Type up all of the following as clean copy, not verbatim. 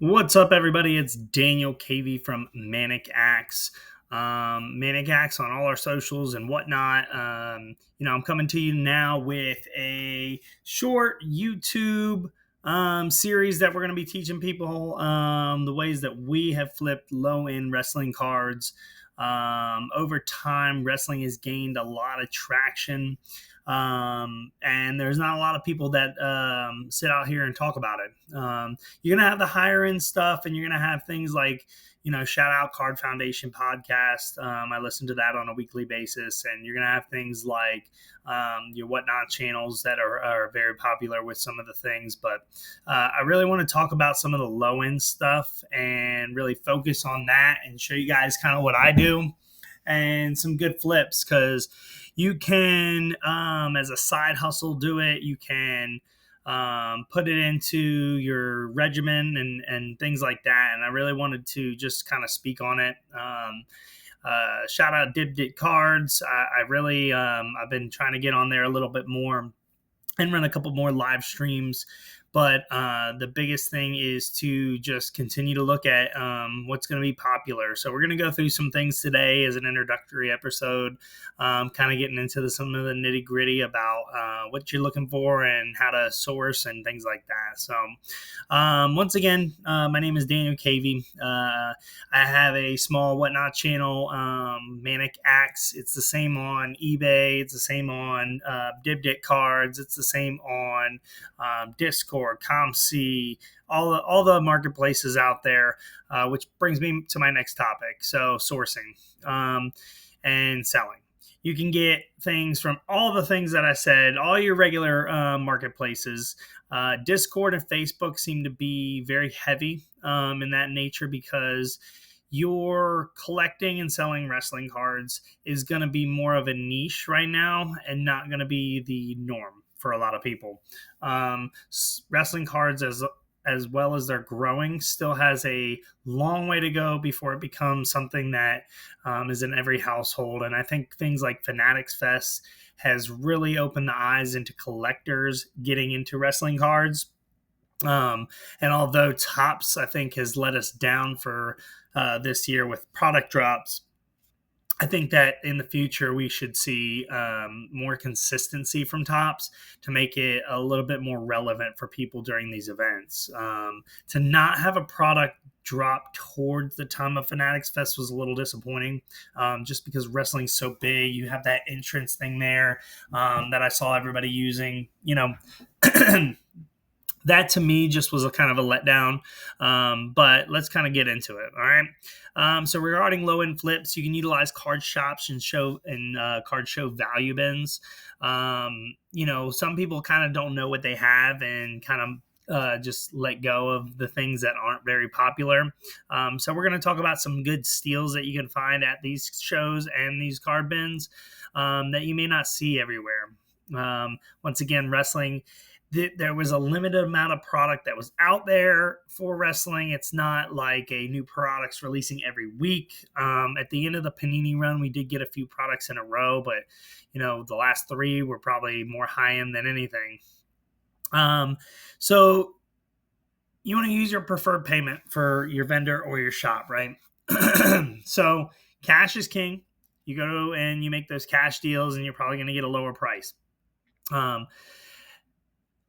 What's up, everybody? It's Daniel Cavey from Manic Actz. Manic Actz on all our socials and whatnot. I'm coming to you now with a short YouTube series that we're going to be teaching people the ways that we have flipped low end wrestling cards. Over time, wrestling has gained a lot of traction. And there's not a lot of people that sit out here and talk about it. You're going to have the higher end stuff, and you're going to have things like, shout out Card Foundation podcast. I listen to that on a weekly basis. And you're going to have things like your whatnot channels that are very popular with some of the things. But I really want to talk about some of the low end stuff and really focus on that and show you guys kind of what I do and some good flips, because you can, as a side hustle, do it. You can put it into your regimen and things like that. And I really wanted to just kind of speak on it. Shout out Dip Cards. I really, I've been trying to get on there a little bit more and run a couple more live streams. But the biggest thing is to just continue to look at what's going to be popular. So we're going to go through some things today as an introductory episode, kind of getting into some of the nitty gritty about what you're looking for and how to source and things like that. So once again, my name is Daniel Cavey. I have a small whatnot channel, Manic Actz. It's the same on eBay. It's the same on Dip Cards. It's the same on Discord, ComC, all the marketplaces out there, which brings me to my next topic. So sourcing and selling. You can get things from all the things that I said, all your regular marketplaces. Discord and Facebook seem to be very heavy in that nature, because your collecting and selling wrestling cards is going to be more of a niche right now and not going to be the norm for a lot of people. Wrestling cards, as well as they're growing, still has a long way to go before it becomes something that is in every household. And I think things like Fanatics Fest has really opened the eyes into collectors getting into wrestling cards. And although Topps, I think, has let us down for this year with product drops, I think that in the future we should see more consistency from Topps to make it a little bit more relevant for people during these events. To not have a product drop towards the time of Fanatics Fest was a little disappointing, just because wrestling's so big. You have that entrance thing there that I saw everybody using. That to me just was a kind of a letdown, but let's kind of get into it. All right. So regarding low end flips, you can utilize card shops and card show value bins. Some people kind of don't know what they have and kind of just let go of the things that aren't very popular. So we're going to talk about some good steals that you can find at these shows and these card bins that you may not see everywhere. Once again, wrestling, there was a limited amount of product that was out there for wrestling. It's not like a new product's releasing every week. At the end of the Panini run, we did get a few products in a row, but the last three were probably more high end than anything. So you want to use your preferred payment for your vendor or your shop, right? So cash is king. You go and you make those cash deals, and you're probably going to get a lower price.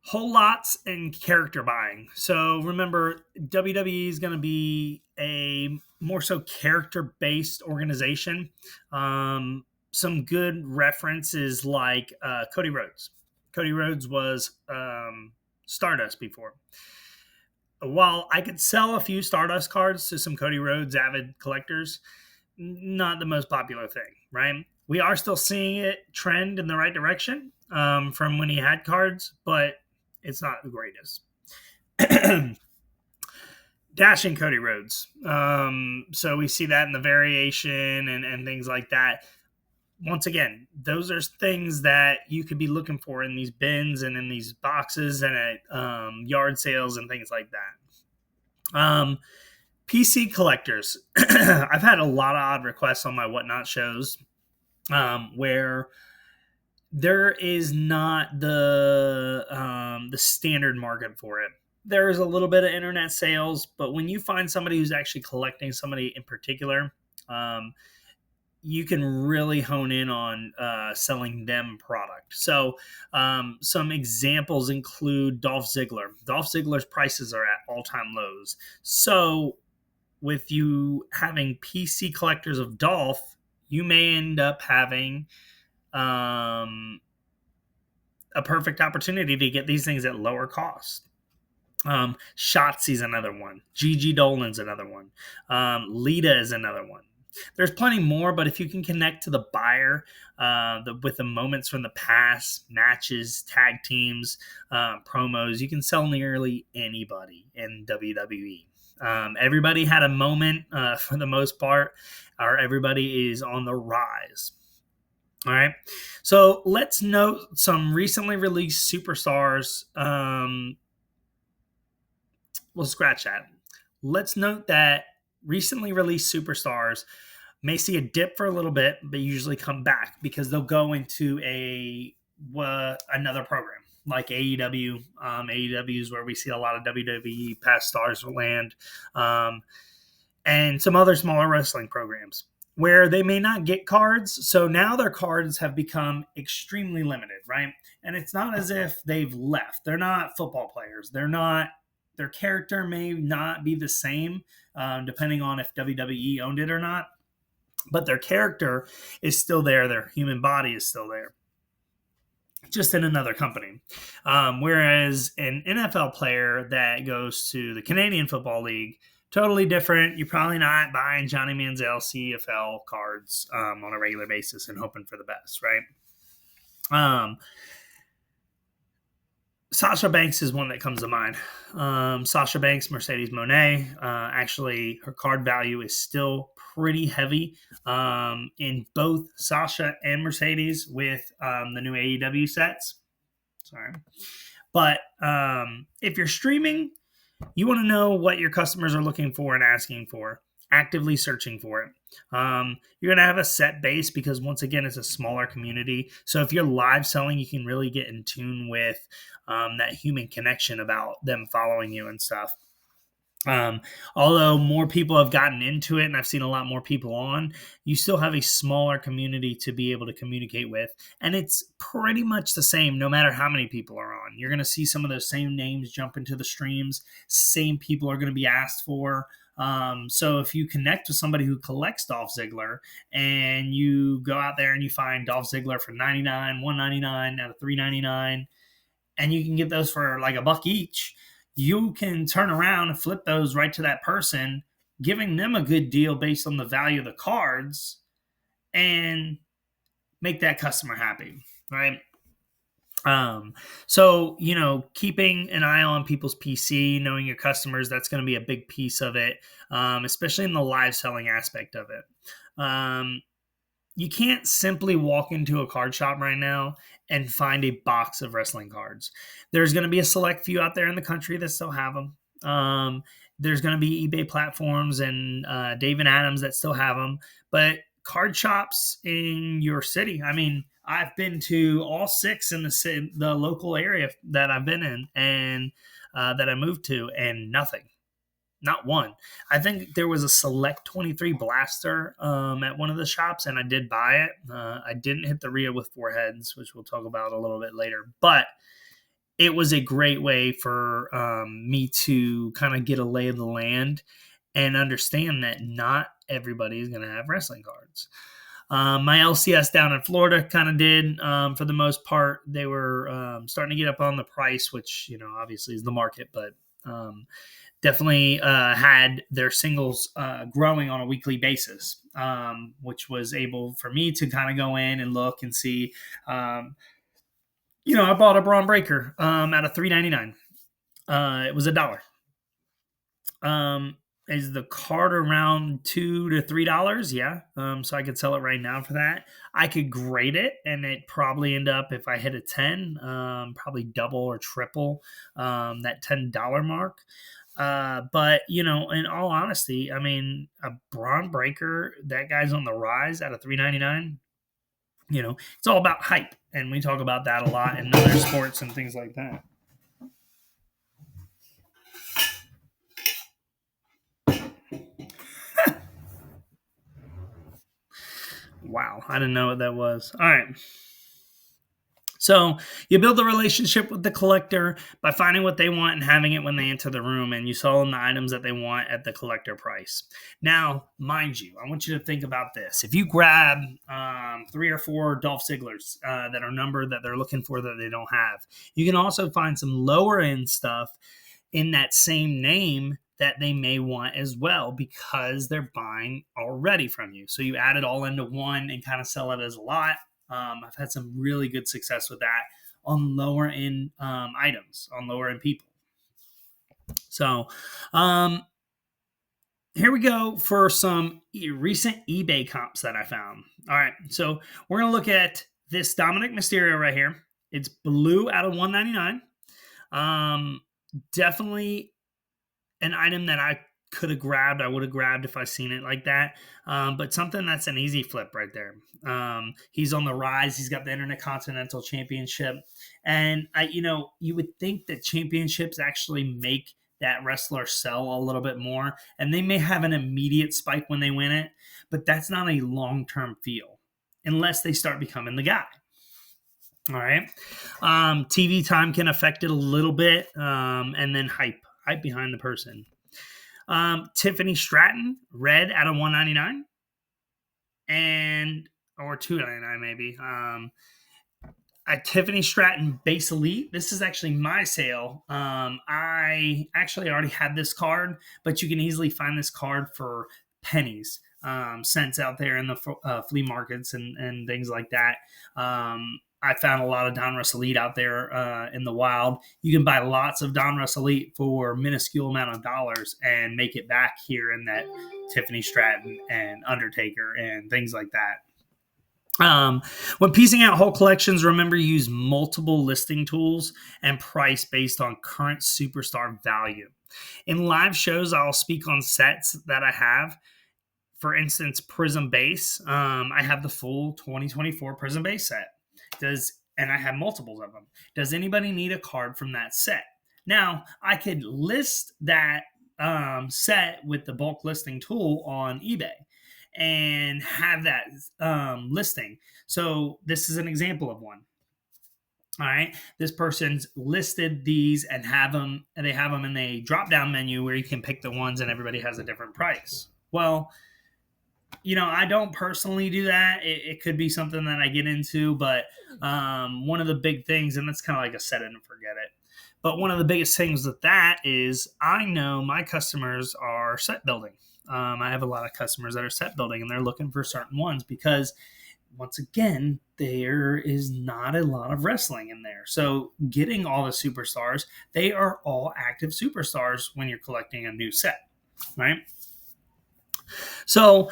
Whole lots and character buying. So remember, WWE is going to be a more so character-based organization. Some good references like Cody Rhodes. Cody Rhodes was Stardust before. While I could sell a few Stardust cards to some Cody Rhodes avid collectors, not the most popular thing, right? We are still seeing it trend in the right direction from when he had cards, but it's not the greatest. Dashing Cody Rhodes. So we see that in the variation and things like that. Once again, those are things that you could be looking for in these bins and in these boxes and at yard sales and things like that. PC collectors. I've had a lot of odd requests on my whatnot shows where there is not the standard market for it. there is a little bit of internet sales, but when you find somebody who's actually collecting somebody in particular, um, you can really hone in on selling them product. So, some examples include Dolph Ziggler. Dolph Ziggler's prices are at all time lows. So, with you having PC collectors of Dolph, you may end up having um, a perfect opportunity to get these things at lower cost. Shotzi's another one. Gigi Dolan's another one. Lita is another one. There's plenty more, but if you can connect to the buyer with the moments from the past, matches, tag teams, promos, you can sell nearly anybody in WWE. Everybody had a moment for the most part, or everybody is on the rise. All right. So let's note some recently released superstars. We'll scratch that. Let's note that recently released superstars may see a dip for a little bit, but usually come back because they'll go into another program like AEW. AEW is where we see a lot of WWE past stars land, and some other smaller wrestling programs where they may not get cards. So now their cards have become extremely limited, right? And it's not as if they've left. They're not football players. They're not. Their character may not be the same, depending on if WWE owned it or not. But their character is still there. Their human body is still there, just in another company. Whereas an NFL player that goes to the Canadian Football League, totally different. You're probably not buying Johnny Manziel CFL cards on a regular basis and hoping for the best, right? Sasha Banks is one that comes to mind. Sasha Banks, Mercedes Moné. Actually, her card value is still pretty heavy in both Sasha and Mercedes with the new AEW sets. Sorry. But if you're streaming, you want to know what your customers are looking for and asking for, actively searching for it. You're going to have a set base because, once again, it's a smaller community. So if you're live selling, you can really get in tune with that human connection about them following you and stuff. Although more people have gotten into it and I've seen a lot more people on, you still have a smaller community to be able to communicate with. And it's pretty much the same no matter how many people are on. You're going to see some of those same names jump into the streams. Same people are going to be asked for. So if you connect with somebody who collects Dolph Ziggler and you go out there and you find Dolph Ziggler for $99, $199 out of $399, and you can get those for like $1 each, you can turn around and flip those right to that person, giving them a good deal based on the value of the cards and make that customer happy, right? So, keeping an eye on people's PC, knowing your customers, that's going to be a big piece of it, especially in the live selling aspect of it. You can't simply walk into a card shop right now and find a box of wrestling cards. There's going to be a select few out there in the country that still have them. There's going to be eBay platforms and Dave and Adams that still have them. But card shops in your city, I mean, I've been to all 6 in the local area that I've been in and that I moved to, and nothing. Not one. I think there was a Select 23 blaster at one of the shops, and I did buy it. I didn't hit the Rhea with 4 heads, which we'll talk about a little bit later. But it was a great way for me to kind of get a lay of the land and understand that not everybody is going to have wrestling cards. My LCS down in Florida kind of did for the most part. They were starting to get up on the price, which, obviously is the market, but definitely had their singles growing on a weekly basis, which was able for me to kind of go in and look and see. I bought a Braun Breaker out of $3.99. It was $1. Is the card around $2 to $3? Yeah. So I could sell it right now for that. I could grade it, and it probably end up, if I hit a 10, probably double or triple that $10 mark. But in all honesty, I mean, a Braun Breaker, that guy's on the rise out of $3.99. It's all about hype, and we talk about that a lot in other sports and things like that. Wow, I didn't know what that was. All right. So you build a relationship with the collector by finding what they want and having it when they enter the room, and you sell them the items that they want at the collector price. Now, mind you, I want you to think about this. If you grab 3 or 4 Dolph Zigglers that are numbered that they're looking for that they don't have, you can also find some lower end stuff in that same name that they may want as well because they're buying already from you. So you add it all into one and kind of sell it as a lot. I've had some really good success with that on lower end items, on lower end people. So here we go for some recent eBay comps that I found. All right, so we're going to look at this Dominic Mysterio right here. It's blue out of 199. Definitely an item that I could have grabbed. I would have grabbed if I seen it like that. But something that's an easy flip right there. He's on the rise. He's got the Intercontinental Championship. And you would think that championships actually make that wrestler sell a little bit more. And they may have an immediate spike when they win it, but that's not a long-term feel unless they start becoming the guy. All right. TV time can affect it a little bit. And then hype behind the person. Tiffany Stratton, red out of 199 or 299 maybe. A Tiffany Stratton base elite. This is actually my sale. I actually already had this card, but you can easily find this card for pennies, cents out there in the flea markets and things like that. I found a lot of Donruss Elite out there in the wild. You can buy lots of Donruss Elite for minuscule amount of dollars and make it back here in that Tiffany Stratton and Undertaker and things like that. When piecing out whole collections, remember to use multiple listing tools and price based on current superstar value. In live shows, I'll speak on sets that I have. For instance, Prism Base. I have the full 2024 Prism Base set. And I have multiples of them. Does anybody need a card from that set? Now, I could list that set with the bulk listing tool on eBay and have that listing. So this is an example of one. All right, this person's listed these and they have them in a drop-down menu where you can pick the ones and everybody has a different price. Well, I don't personally do that. It could be something that I get into, but one of the big things, and that's kind of like a set it and forget it, but one of the biggest things with that is I know my customers are set building. I have a lot of customers that are set building, and they're looking for certain ones because, once again, there is not a lot of wrestling in there. So getting all the superstars, they are all active superstars when you're collecting a new set, right? So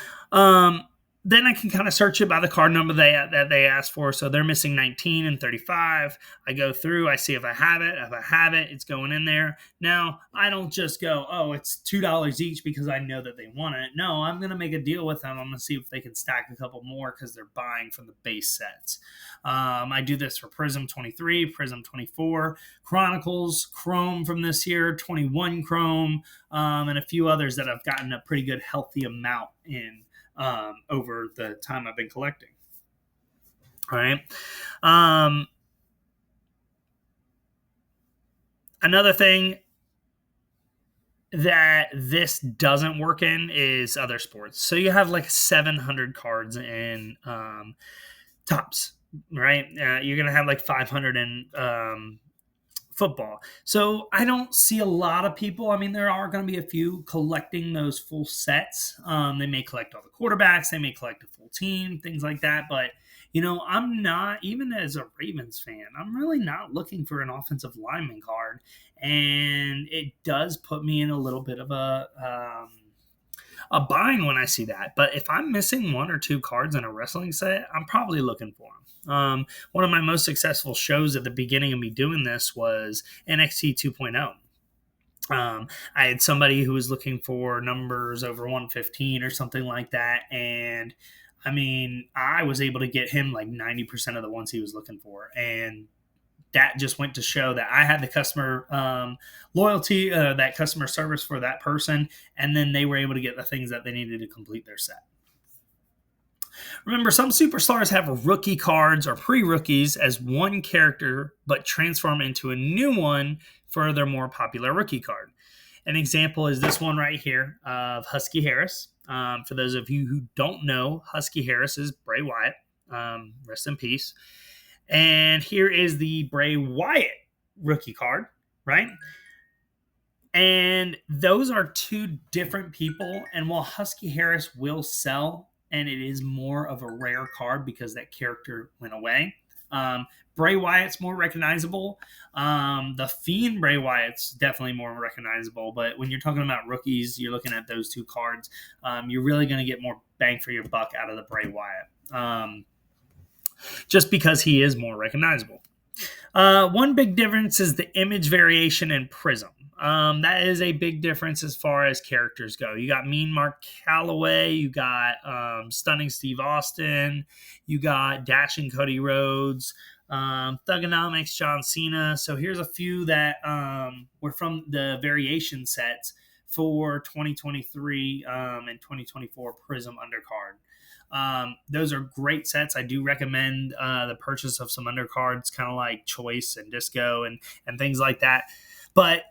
then I can kind of search it by the card number that they asked for. So they're missing 19 and 35. I go through, I see if I have it. If I have it, it's going in there. Now, I don't just go, oh, it's $2 each because I know that they want it. No, I'm going to make a deal with them. I'm going to see if they can stack a couple more because they're buying from the base sets. I do this for Prism 23, Prism 24, Chronicles, Chrome from this year, 21 Chrome, and a few others that I've gotten a pretty good healthy amount in over the time I've been collecting. All right. Another thing that this doesn't work in is other sports. So you have like 700 cards in Topps, right? You're going to have like 500 in football. So I don't see a lot of people. I mean, there are going to be a few collecting those full sets. They may collect all the quarterbacks. They may collect a full team, things like that. But, I'm not, even as a Ravens fan, I'm really not looking for an offensive lineman card. And it does put me in a little bit of a bind when I see that. But if I'm missing 1 or 2 cards in a wrestling set, I'm probably looking for them. One of my most successful shows at the beginning of me doing this was NXT 2.0. I had somebody who was looking for numbers over 115 or something like that. And I mean, I was able to get him like 90% of the ones he was looking for. And that just went to show that I had the customer loyalty, that customer service for that person. And then they were able to get the things that they needed to complete their set. Remember, some superstars have rookie cards or pre-rookies as one character, but transform into a new one for their more popular rookie card. An example is this one right here of Husky Harris. For those of you who don't know, Husky Harris is Bray Wyatt. Rest in peace. And here is the Bray Wyatt rookie card, right? And those are two different people. And while Husky Harris will sell, and it is more of a rare card because that character went away, Bray Wyatt's more recognizable. The Fiend Bray Wyatt's definitely more recognizable. But when you're talking about rookies, you're looking at those two cards. You're really going to get more bang for your buck out of the Bray Wyatt, just because he is more recognizable. One big difference is the image variation in Prism. That is a big difference as far as characters go. You got Mean Mark Calloway, you got Stunning Steve Austin, you got Dashing Cody Rhodes, Thugonomics John Cena. So here's a few that were from the variation sets for 2023 and 2024 Prism Undercard. Those are great sets. I do recommend the purchase of some undercards, kind of like Choice and Disco and things like that. But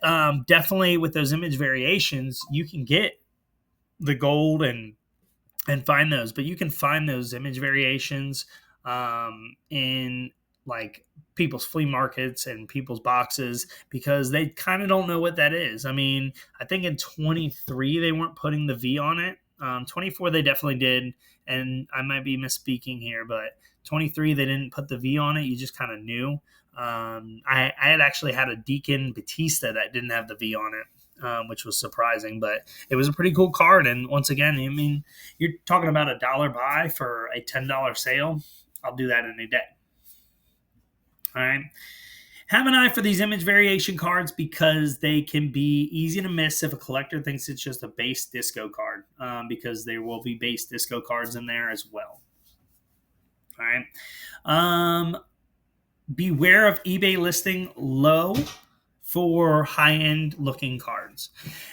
definitely with those image variations, you can get the gold and find those. But you can find those image variations in like people's flea markets and people's boxes because they kind of don't know what that is. I mean, I think in 23 they weren't putting the V on it. 24 they definitely did, and I might be misspeaking here, but 23 they didn't put the V on it. You just kind of knew. I had actually had a Deacon Batista that didn't have the V on it, which was surprising, but it was a pretty cool card. And once again, I mean, you're talking about $1 buy for a $10 sale. I'll do that in a day. All right. Have an eye for these image variation cards because they can be easy to miss if a collector thinks it's just a base disco card, because there will be base disco cards in there as well. All right. Beware of eBay listing low for high-end looking cards.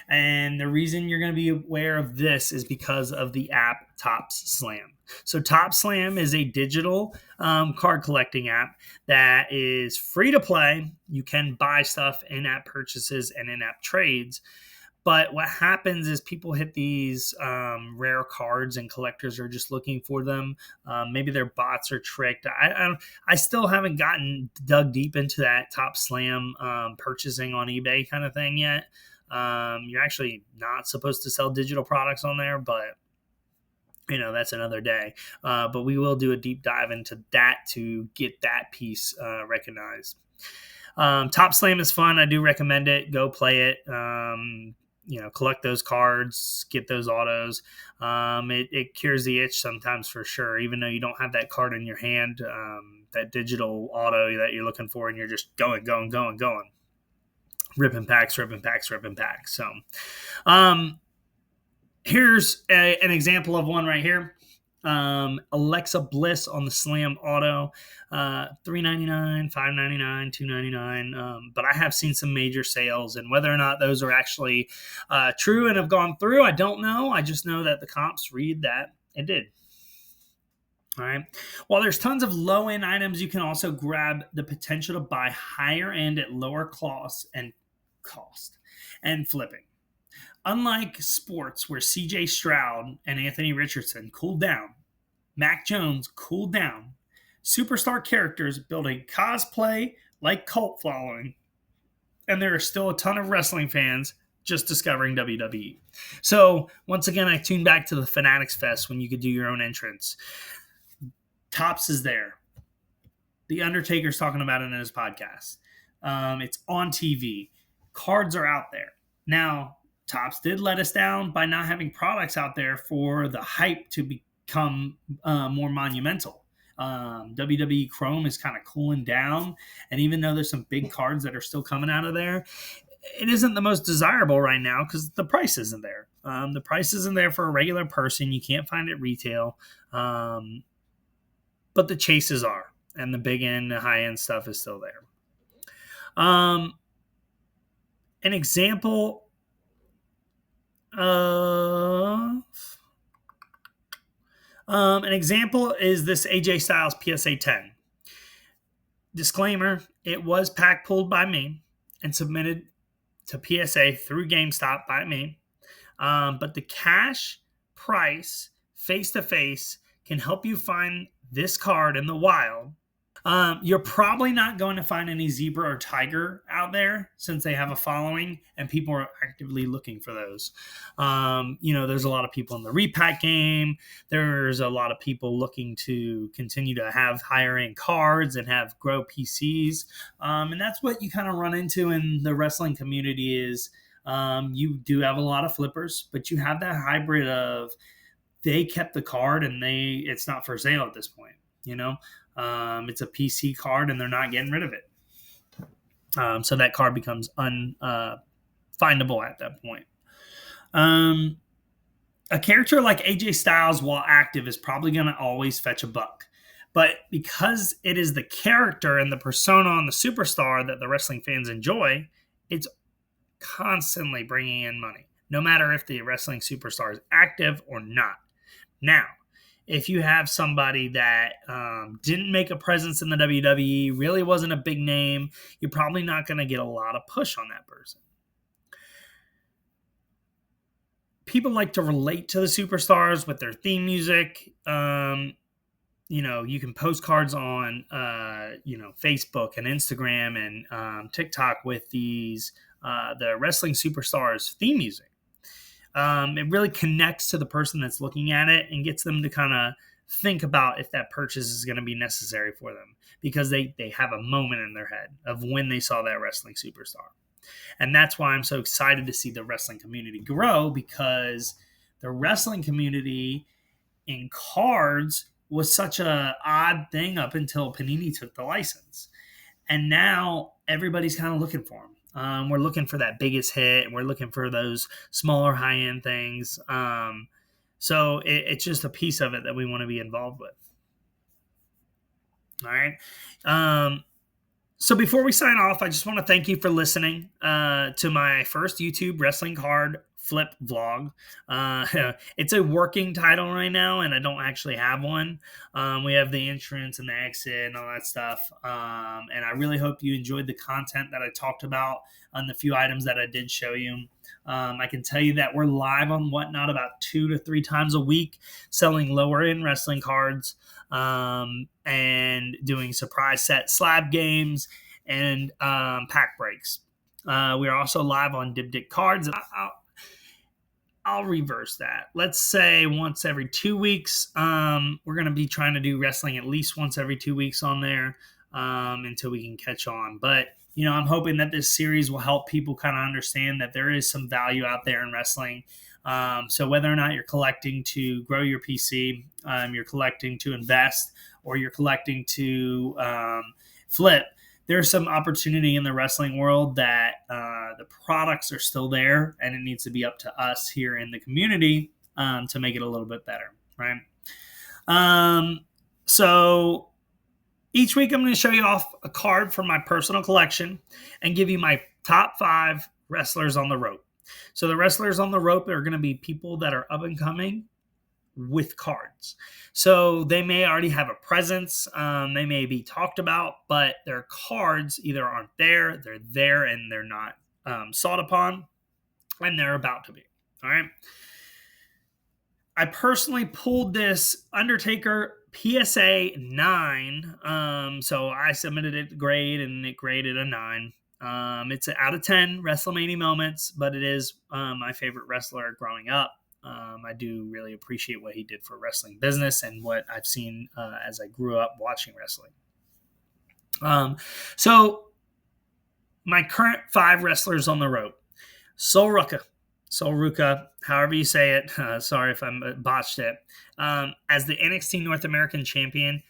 And the reason you're going to be aware of this is because of the app Topps Slam. So Topps Slam is a digital card collecting app that is free to play. You can buy stuff in-app purchases and in-app trades. But what happens is people hit these rare cards and collectors are just looking for them. Maybe their bots are tricked. I still haven't gotten dug deep into that Topps Slam purchasing on eBay kind of thing yet. You're actually not supposed to sell digital products on there, but that's another day. But we will do a deep dive into that to get that piece recognized. Topps Slam is fun. I do recommend it. Go play it. Collect those cards, get those autos. It cures the itch sometimes for sure, even though you don't have that card in your hand, that digital auto that you're looking for, and you're just going. Ripping packs. So here's an example of one right here. Alexa Bliss on the Slam Auto, $3.99, $5.99, $2.99. But I have seen some major sales, and whether or not those are actually true and have gone through, I don't know. I just know that the comps read that it did. All right. While there's tons of low-end items, you can also grab the potential to buy higher end at lower cost and flipping. Unlike sports where CJ Stroud and Anthony Richardson cooled down, Mac Jones cooled down, superstar characters build a cosplay-like cult following, and there are still a ton of wrestling fans just discovering WWE. So, once again, I tune back to the Fanatics Fest when you could do your own entrance. Topps is there. The Undertaker's talking about it in his podcast. It's on TV. Cards are out there. Now, Topps did let us down by not having products out there for the hype to become more monumental. WWE Chrome is kind of cooling down, and even though there's some big cards that are still coming out of there, it isn't the most desirable right now because the price isn't there. The price isn't there for a regular person. You can't find it retail, but the chases are, and the big end, the high end stuff is still there. An example of An example is this AJ Styles PSA 10. Disclaimer, it was pack pulled by me and submitted to PSA through GameStop by me. But the cash price, face to face, can help you find this card in the wild. You're probably not going to find any zebra or tiger out there since they have a following and people are actively looking for those. There's a lot of people in the repack game. There's a lot of people looking to continue to have higher end cards and have grow PCs. And that's what you kind of run into in the wrestling community is you do have a lot of flippers, but you have that hybrid of they kept the card and it's not for sale at this point. It's a PC card and they're not getting rid of it. So that card becomes unfindable at that point. A character like AJ Styles, while active, is probably going to always fetch a buck. But because it is the character and the persona on the superstar that the wrestling fans enjoy, it's constantly bringing in money, no matter if the wrestling superstar is active or not. Now, if you have somebody that didn't make a presence in the WWE, really wasn't a big name, you're probably not going to get a lot of push on that person. People like to relate to the superstars with their theme music. You can post cards on, Facebook and Instagram and TikTok with the wrestling superstars theme music. It really connects to the person that's looking at it and gets them to kind of think about if that purchase is going to be necessary for them because they have a moment in their head of when they saw that wrestling superstar. And that's why I'm so excited to see the wrestling community grow, because the wrestling community in cards was such a odd thing up until Panini took the license. And now everybody's kind of looking for them. We're looking for that biggest hit, and we're looking for those smaller high-end things. So it's just a piece of it that we want to be involved with. All right. So before we sign off, I just want to thank you for listening to my first YouTube wrestling card flip vlog. It's a working title right now, and I don't actually have one. We have the entrance and the exit and all that stuff. And I really hope you enjoyed the content that I talked about on the few items that I did show you. I can tell you that we're live on Whatnot about 2 to 3 times a week, selling lower end wrestling cards, and doing surprise set slab games and pack breaks. We are also live on Dipdick Cards. I'll reverse that. Let's say once every 2 weeks. We're going to be trying to do wrestling at least once every 2 weeks on there until we can catch on. But, I'm hoping that this series will help people kind of understand that there is some value out there in wrestling. So whether or not you're collecting to grow your PC, you're collecting to invest, or you're collecting to flip, there's some opportunity in the wrestling world that the products are still there, and it needs to be up to us here in the community to make it a little bit better, right? So each week I'm going to show you off a card from my personal collection and give you my top 5 wrestlers on the rope. So the wrestlers on the rope are going to be people that are up and coming with cards. So they may already have a presence. They may be talked about, but their cards either aren't there, they're there and they're not sought upon, and they're about to be. All right. I personally pulled this Undertaker PSA 9. So I submitted it to grade and it graded a 9. It's out of 10 WrestleMania moments, but it is my favorite wrestler growing up. I do really appreciate what he did for wrestling business and what I've seen as I grew up watching wrestling. So my current 5 wrestlers on the rope: Sol Ruca, however you say it. Sorry if I botched it. As the NXT North American champion,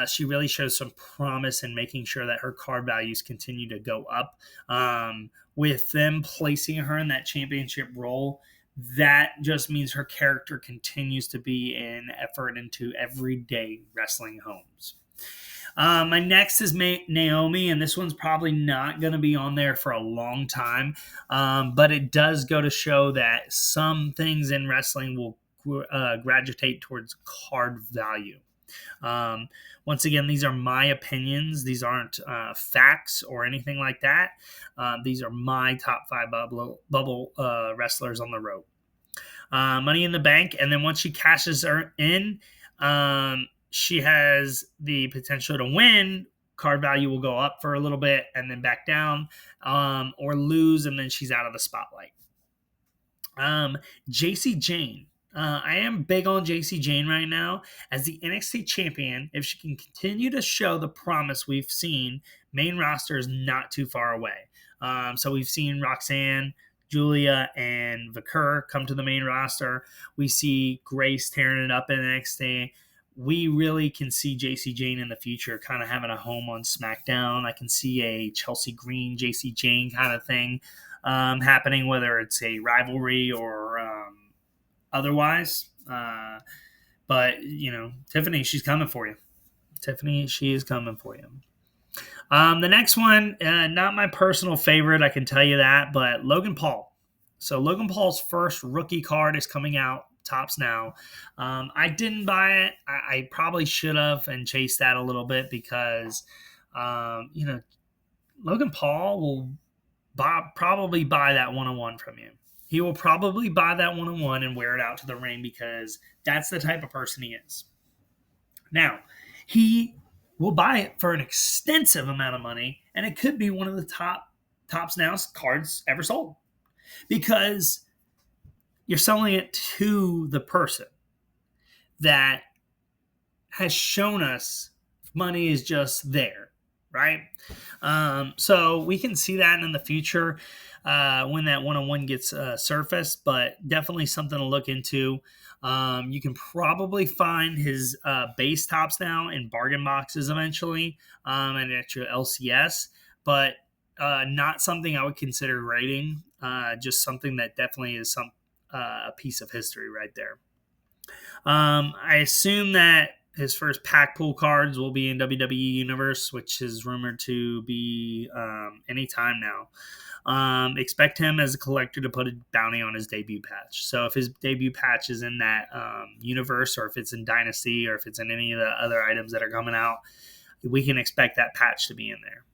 she really shows some promise in making sure that her card values continue to go up. With them placing her in that championship role, that just means her character continues to be an effort into everyday wrestling homes. My next is Naomi, and this one's probably not going to be on there for a long time, but it does go to show that some things in wrestling will gravitate towards card value. Um, Once again, these are my opinions. These aren't facts or anything like that. These are my top 5 bubble wrestlers on the rope. Money in the Bank, and then once she cashes her in, she has the potential to win. Card value will go up for a little bit and then back down, or lose, and then she's out of the spotlight. JC Jane. I am big on JC Jane right now as the NXT champion. If she can continue to show the promise we've seen, main roster is not too far away. So we've seen Roxanne, Julia, and Vakur come to the main roster. We see Grace tearing it up in NXT. We really can see JC Jane in the future kind of having a home on SmackDown. I can see a Chelsea Green, JC Jane kind of thing happening, whether it's a rivalry or otherwise. But, Tiffany, she's coming for you. Tiffany, she is coming for you. The next one, not my personal favorite, I can tell you that, but Logan Paul. So Logan Paul's first rookie card is coming out, tops now. I didn't buy it. I probably should have and chased that a little bit because, Logan Paul will probably buy that one-on-one from you. He will probably buy that one-on-one and wear it out to the ring because that's the type of person he is. Now, he will buy it for an extensive amount of money, and it could be one of the tops now cards ever sold because you're selling it to the person that has shown us money is just there, right? So we can see that in the future when that one-on-one gets surfaced, but definitely something to look into. You can probably find his base tops now in bargain boxes eventually and at your LCS, but not something I would consider rating. Just something that definitely is a piece of history right there. I assume that his first pack pool cards will be in WWE Universe, which is rumored to be anytime now. Expect him as a collector to put a bounty on his debut patch. So if his debut patch is in that universe, or if it's in Dynasty, or if it's in any of the other items that are coming out, we can expect that patch to be in there.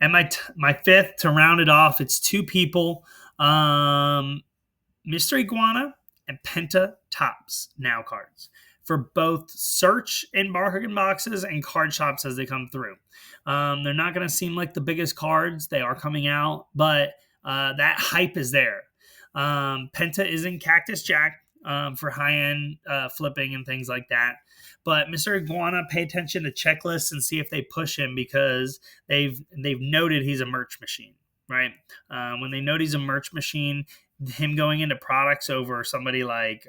And my fifth, to round it off, it's 2 people, Mr. Iguana and Penta Tops now cards for both search and bargain boxes and card shops as they come through. They're not going to seem like the biggest cards. They are coming out, but that hype is there. Penta is in Cactus Jack for high-end flipping and things like that. But Mr. Iguana, pay attention to checklists and see if they push him because they've noted he's a merch machine, right? When they note he's a merch machine, him going into products over somebody like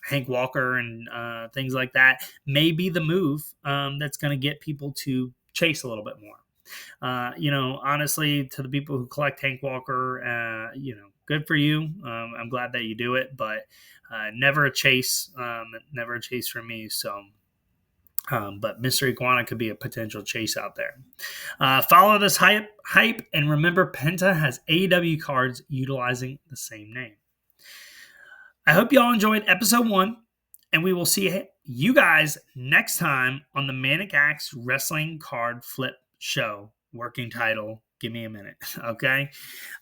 Hank Walker and things like that may be the move that's going to get people to chase a little bit more. Honestly, to the people who collect Hank Walker, good for you. I'm glad that you do it, but never a chase for me. So, but Mr. Iguana could be a potential chase out there. Follow this hype, and remember, Penta has AEW cards utilizing the same name. I hope you all enjoyed episode 1, and we will see you guys next time on the Manic Actz Wrestling Card Flip Show. Working title, give me a minute, okay?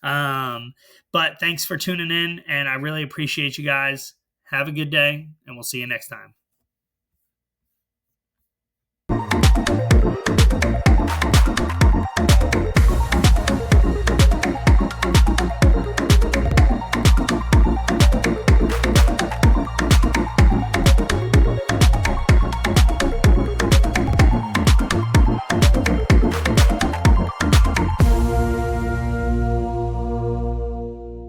But thanks for tuning in, and I really appreciate you guys. Have a good day, and we'll see you next time.